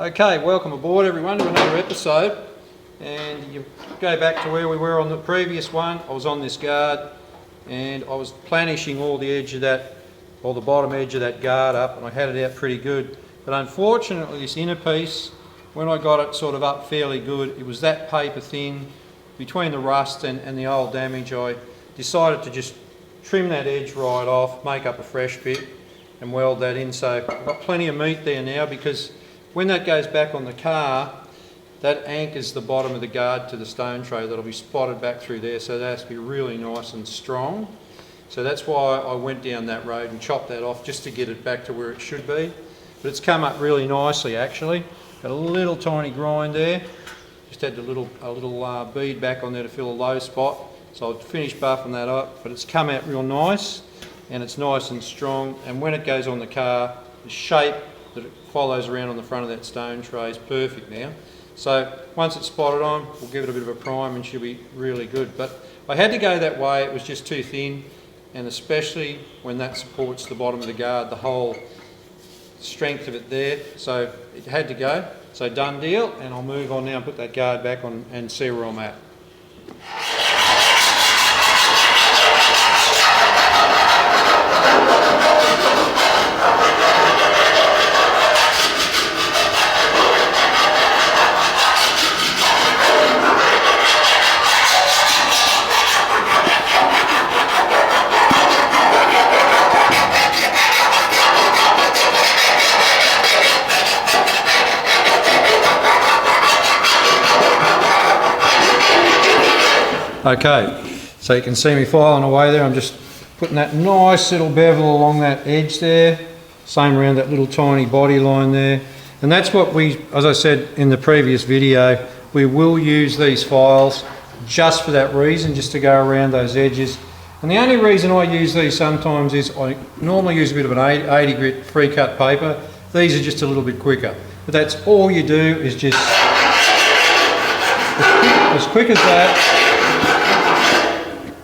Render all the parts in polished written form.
Okay, welcome aboard everyone to another episode, and you go back to where we were on the previous one. I was on this guard and I was planishing all the edge of that, or the bottom edge of that guard up, and I had it out pretty good. But unfortunately this inner piece, when I got it sort of up fairly good, it was that paper thin. Between the rust and the old damage, I decided to just trim that edge right off, make up a fresh bit and weld that in. So I've got plenty of meat there now, because when that goes back on the car, that anchors the bottom of the guard to the stone tray that'll be spotted back through there, so that has to be really nice and strong. So that's why I went down that road and chopped that off, just to get it back to where it should be. But it's come up really nicely actually. Got a little tiny grind there, just had a little bead back on there to fill a low spot. So I've finished buffing that up, but it's come out real nice and it's nice and strong, and when it goes on the car, the shape that it follows around on the front of that stone tray is perfect now. So once it's spotted on, we'll give it a bit of a prime and she'll be really good. But I had to go that way, it was just too thin, and especially when that supports the bottom of the guard, the whole strength of it there, so it had to go. So done deal, and I'll move on now and put that guard back on and see where I'm at. Okay, so you can see me filing away there. I'm just putting that nice little bevel along that edge there, same around that little tiny body line there. And that's what we, as I said in the previous video, we will use these files just for that reason, just to go around those edges. And the only reason I use these sometimes is I normally use a bit of an 80 grit free cut paper. These are just a little bit quicker. But that's all you do, is just as quick as that,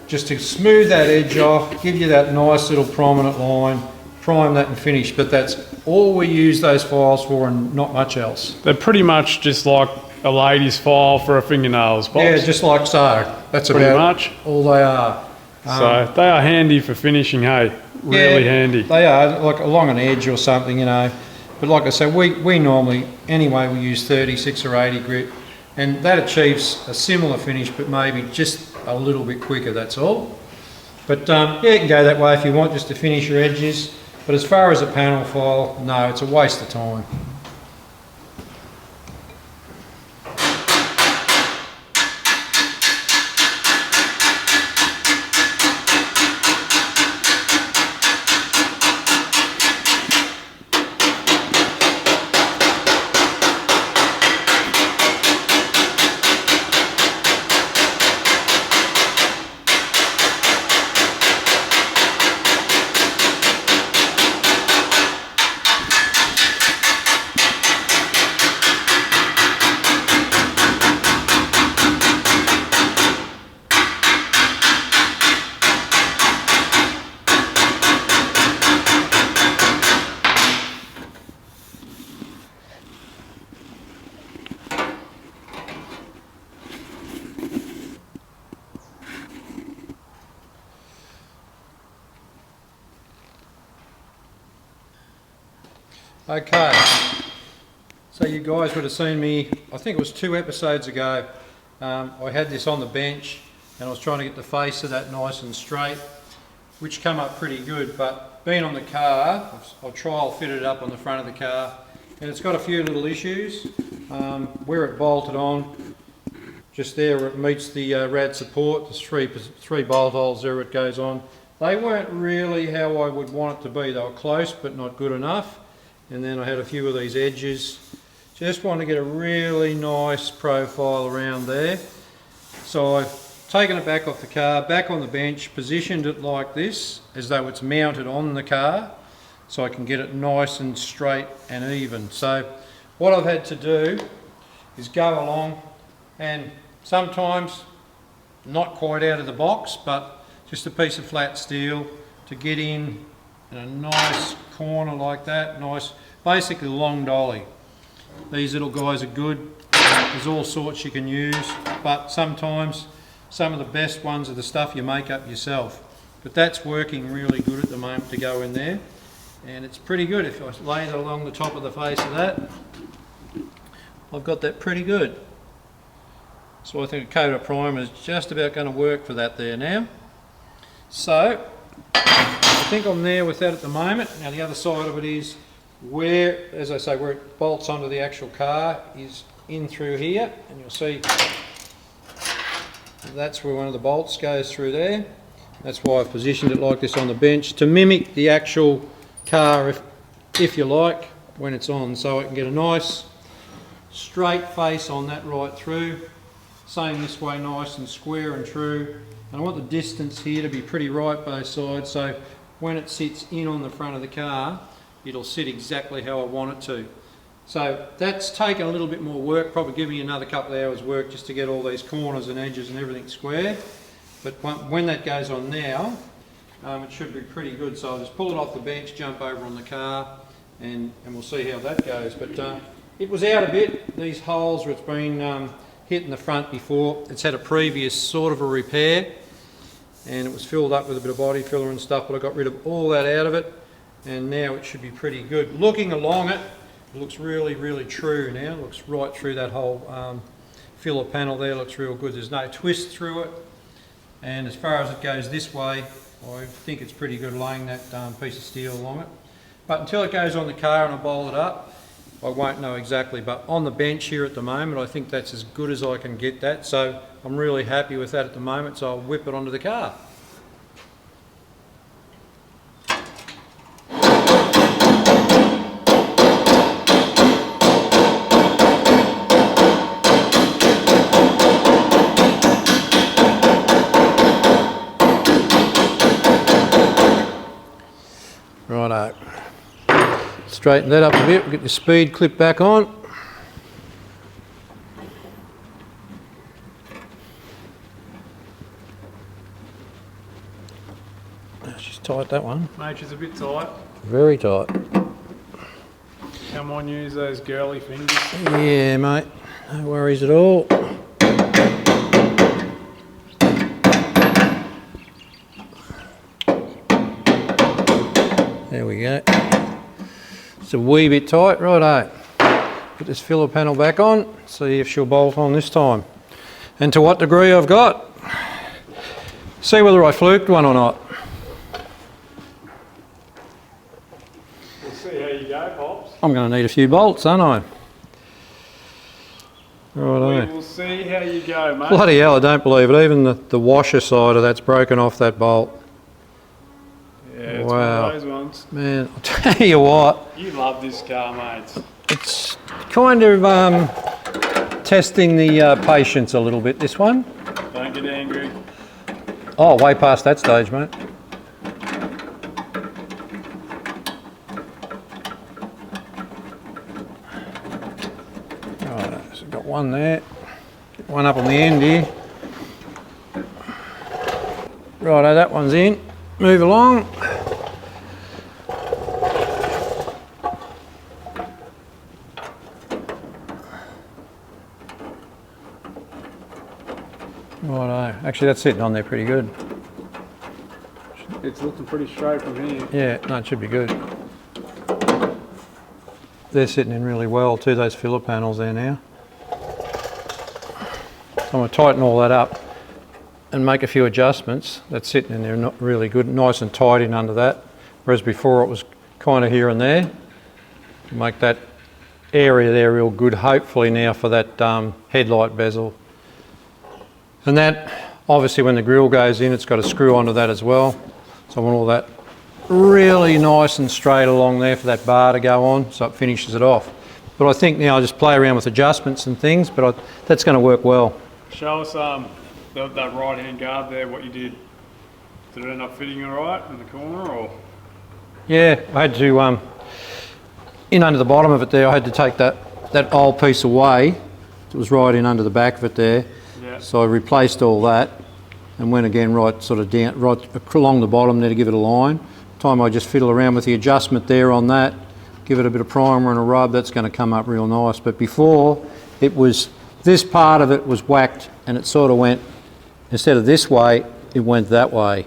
just to smooth that edge off, give you that nice little prominent line, prime that and finish. But that's all we use those files for, and not much else. They're pretty much just like a lady's file for her fingernails, Pops. Yeah, just like so. That's pretty about much all they are. So they are handy for finishing, hey? Really handy. They are, like along an edge or something, you know. But like I said, we normally, anyway, we use 36 or 80 grit. And that achieves a similar finish, but maybe just a little bit quicker, that's all. But yeah, you can go that way if you want, just to finish your edges. But as far as a panel file, no, it's a waste of time. Okay, so you guys would have seen me, I think it was 2 episodes ago, I had this on the bench and I was trying to get the face of that nice and straight, which come up pretty good. But being on the car, I'll trial fitted it up on the front of the car, and it's got a few little issues. Where it bolted on, just there where it meets the rad support, there's three bolt holes there where it goes on. They weren't really how I would want it to be. They were close but not good enough. And then I had a few of these edges. Just want to get a really nice profile around there. So I've taken it back off the car, back on the bench, positioned it like this, as though it's mounted on the car, so I can get it nice and straight and even. So what I've had to do is go along, and sometimes not quite out of the box, but just a piece of flat steel to get in a nice corner like that, nice, basically long dolly. These little guys are good. There's all sorts you can use, but sometimes some of the best ones are the stuff you make up yourself. But that's working really good at the moment to go in there, and it's pretty good. If I lay it along the top of the face of that, I've got that pretty good. So I think a coat of primer is just about going to work for that there now. So I think I'm there with that at the moment. Now the other side of it is where, as I say, where it bolts onto the actual car is in through here, and you'll see that's where one of the bolts goes through there. That's why I've positioned it like this on the bench, to mimic the actual car, if you like, when it's on, so I can get a nice straight face on that right through. Same this way, nice and square and true. And I want the distance here to be pretty right both sides, so when it sits in on the front of the car, it'll sit exactly how I want it to. So that's taken a little bit more work, probably give me another couple of hours work just to get all these corners and edges and everything square. But when that goes on now, it should be pretty good. So I'll just pull it off the bench, jump over on the car, and we'll see how that goes. But it was out a bit, these holes where it's been hit in the front before. It's had a previous sort of a repair, and it was filled up with a bit of body filler and stuff, but I got rid of all that out of it, and now it should be pretty good. Looking along it, it looks really, really true now. It looks right through that whole filler panel there, looks real good. There's no twist through it. And as far as it goes this way, I think it's pretty good laying that piece of steel along it. But until it goes on the car and I bowl it up, I won't know exactly. But on the bench here at the moment, I think that's as good as I can get that. So I'm really happy with that at the moment, so I'll whip it onto the car. Righto. Straighten that up a bit, we'll get the speed clip back on. She's tight, that one. Mate, she's a bit tight. Very tight. Come on, use those girly fingers. Yeah, mate. No worries at all. There we go. It's a wee bit tight, righto. Put this filler panel back on, see if she'll bolt on this time. And to what degree I've got. See whether I fluked one or not. We'll see how you go, Pops. I'm going to need a few bolts, aren't I? Righto. We will see how you go, mate. Bloody hell, I don't believe it. Even the washer side of that's broken off that bolt. Yeah, it's Wow. one of those ones. Man, I'll tell you what. You love this car, mate. It's kind of testing the patience a little bit, this one. Don't get angry. Oh, way past that stage, mate. Right, so got one there. Get one up on the end here. Righto, that one's in. Move along. Righto, actually that's sitting on there pretty good. It's looking pretty straight from here. Yeah, no, it should be good. They're sitting in really well too, those filler panels there now. So I'm going to tighten all that up and make a few adjustments. That's sitting in there not really good, nice and tight in under that. Whereas before it was kind of here and there. Make that area there real good, hopefully now for that headlight bezel. And that, obviously when the grille goes in, it's got a screw onto that as well. So I want all that really nice and straight along there for that bar to go on, so it finishes it off. But I think now I just play around with adjustments and things, but that's going to work well. Show us that right hand guard there, what you did. Did it end up fitting all right in the corner, or? Yeah, I had to, in under the bottom of it there, I had to take that old piece away. It was right in under the back of it there. Yeah. So I replaced all that and went again right sort of down, right along the bottom there to give it a line. Time I just fiddle around with the adjustment there on that, give it a bit of primer and a rub, that's going to come up real nice. But before, it was, this part of it was whacked and it sort of went, instead of this way, it went that way.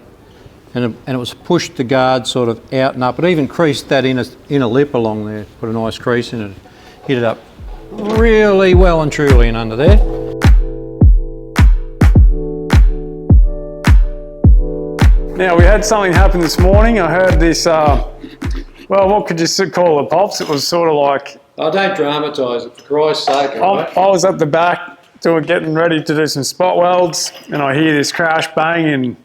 And it was pushed the guard sort of out and up. It even creased that inner lip along there, put a nice crease in it, hit it up really well and truly and under there. Now, we had something happen this morning. I heard this, well, what could you call it, Pops? It was sort of like... Oh, don't dramatise it, for Christ's sake. I was at the back getting ready to do some spot welds, and I hear this crash bang, and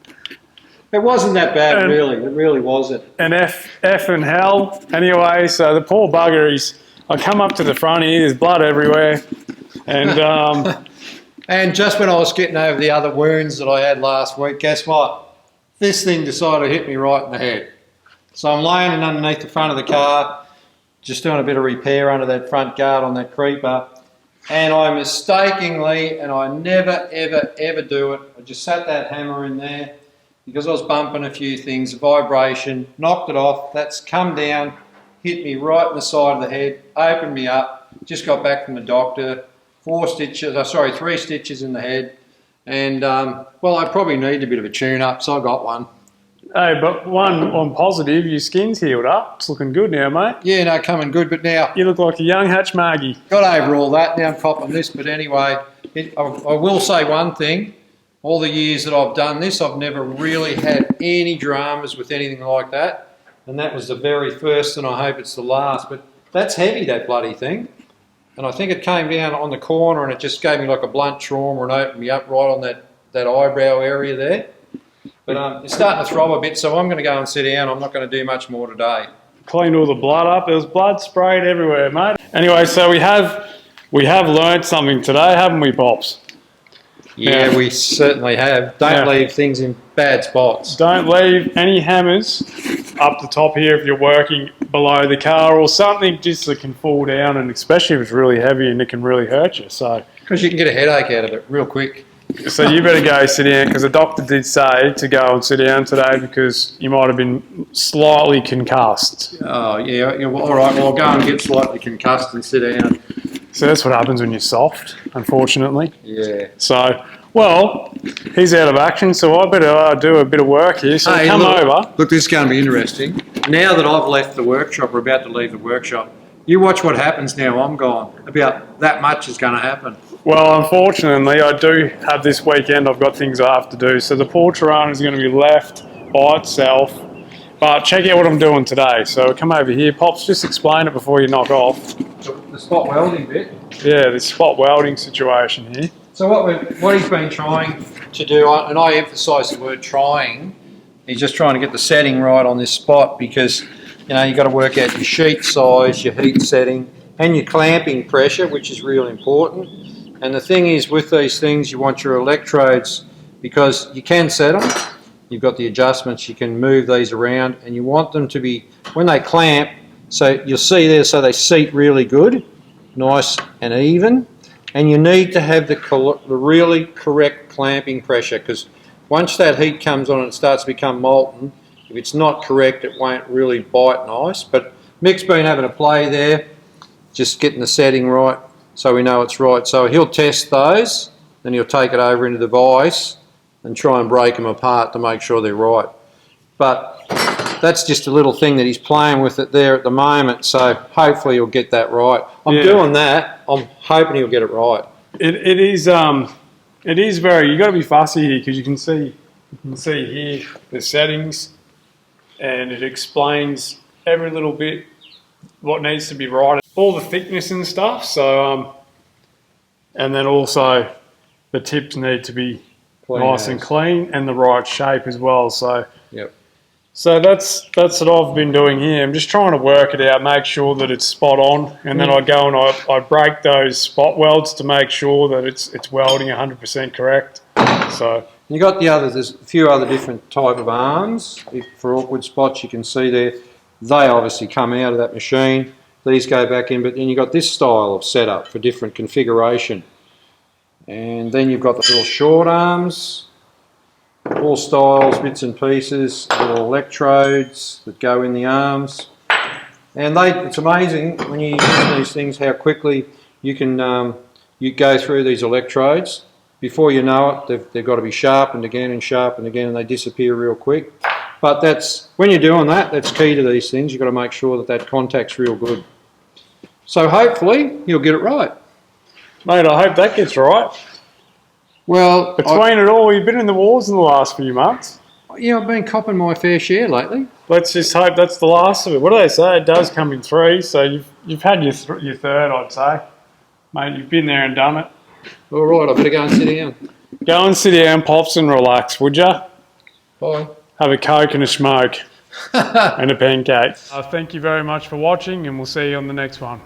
it wasn't that bad, really. It really wasn't. And F and hell. Anyway, so the poor bugger, I come up to the front here, there's blood everywhere. And and just when I was getting over the other wounds that I had last week, guess what? This thing decided to hit me right in the head. So I'm laying underneath the front of the car, just doing a bit of repair under that front guard on that creeper. And I mistakenly, and I never, ever, ever do it, I just sat that hammer in there because I was bumping a few things, a vibration, knocked it off, that's come down, hit me right in the side of the head, opened me up, just got back from the doctor, 3 stitches in the head. And, well, I probably need a bit of a tune-up, so I got one. Hey, but one positive, your skin's healed up. It's looking good now, mate. Yeah, no, coming good, but now... You look like a young Hatch Margie. Got over all that, now I'm copping this, but anyway, I will say one thing. All the years that I've done this, I've never really had any dramas with anything like that. And that was the very first, and I hope it's the last. But that's heavy, that bloody thing. And I think it came down on the corner and it just gave me like a blunt trauma and opened me up right on that eyebrow area there. But it's starting to throb a bit, so I'm going to go and sit down. I'm not going to do much more today. Cleaned all the blood up. There was blood sprayed everywhere, mate. Anyway, so we have learnt something today, haven't we, Pops? Yeah, we certainly have. Don't leave things in bad spots. Don't leave any hammers up the top here if you're working below the car or something just that can fall down, and especially if it's really heavy and it can really hurt you. So because you can get a headache out of it real quick. So you better go sit down, because the doctor did say to go and sit down today because you might have been slightly concussed. Oh, yeah. All right, well, I'll go and get slightly concussed and sit down. So that's what happens when you're soft, unfortunately. Yeah. So, well, he's out of action, so I better do a bit of work here. So come over. Look, this is going to be interesting. Now that I've left the workshop, or about to leave the workshop, you watch what happens now I'm gone. About that much is going to happen. Well, unfortunately, I do have this weekend. I've got things I have to do. So the Holden Torana is going to be left by itself. But check out what I'm doing today. So come over here. Pops, just explain it before you knock off. The spot welding bit? Yeah, the spot welding situation here. So what he's been trying to do, and I emphasise the word trying, he's just trying to get the setting right on this spot, because you know, you've got to work out your sheet size, your heat setting, and your clamping pressure, which is really important. And the thing is, with these things, you want your electrodes, because you can set them, you've got the adjustments, you can move these around, and you want them to be, when they clamp, so you'll see there, so they seat really good, nice and even, and you need to have the really correct clamping pressure, because once that heat comes on and it starts to become molten, if it's not correct, it won't really bite nice. But Mick's been having a play there, just getting the setting right, so we know it's right. So he'll test those, then he'll take it over into the vise and try and break them apart to make sure they're right. But that's just a little thing that he's playing with it there at the moment, so hopefully he'll get that right. I'm doing that. I'm hoping he'll get it right. It is very, you've got to be fussy here, because you can see here the settings, and it explains every little bit what needs to be right, all the thickness and stuff. So and then also the tips need to be nice and clean and the right shape as well. So yep. So that's what I've been doing here. I'm just trying to work it out, make sure that it's spot on, and then I go and I break those spot welds to make sure that it's welding 100% correct. So you got the others. There's a few other different type of arms for awkward spots. You can see there, they obviously come out of that machine. These go back in, but then you've got this style of setup for different configuration. And then you've got the little short arms, all styles, bits and pieces, little electrodes that go in the arms. And it's amazing when you use these things how quickly you can you go through these electrodes. Before you know it, they've got to be sharpened again and they disappear real quick. But when you're doing that, that's key to these things. You've got to make sure that contact's real good. So hopefully you'll get it right. Mate, I hope that gets right. Well, between it all, you've been in the wars in the last few months. Yeah, I've been copping my fair share lately. Let's just hope that's the last of it. What do they say? It does come in threes, so you've had your third, I'd say. Mate, you've been there and done it. All right, I better go and sit down. Go and sit down, Pops, and relax, would ya? Bye. Have a Coke and a smoke and a pancake. Thank you very much for watching, and we'll see you on the next one.